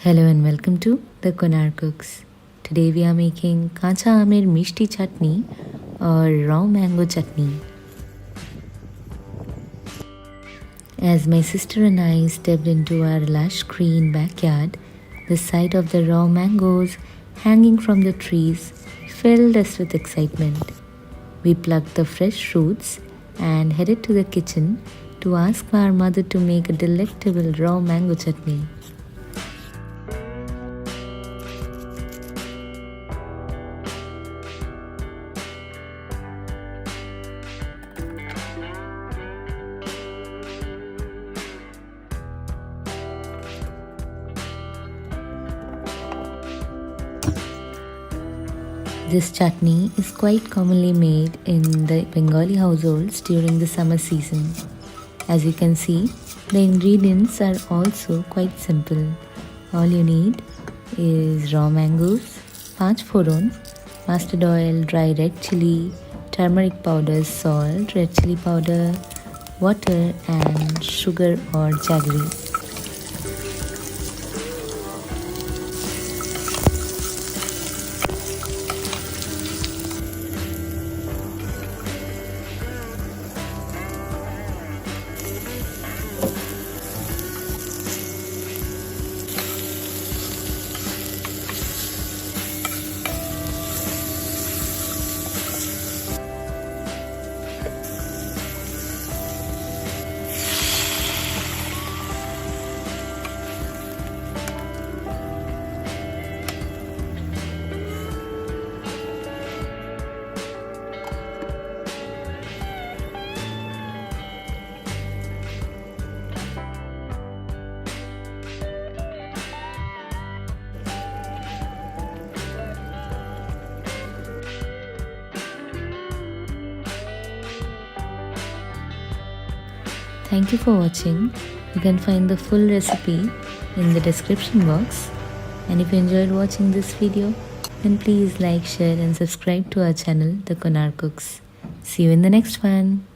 Hello and welcome to the Konar Cooks. Today we are making Kancha Aam'er Mishti Chatni or raw mango chutney. As my sister and I stepped into our lush green backyard, the sight of the raw mangoes hanging from the trees filled us with excitement. We plucked the fresh roots and headed to the kitchen to ask our mother to make a delectable raw mango chutney. This chutney is quite commonly made in the Bengali households during the summer season. As you can see, the ingredients are also quite simple. All you need is raw mangoes, panchforon, mustard oil, dry red chilli, turmeric powder, salt, red chilli powder, water and sugar or jaggery. Thank you for watching. You can find the full recipe in the description box. And if you enjoyed watching this video, then please like, share and subscribe to our channel, The Konar Cooks. See you in the next one.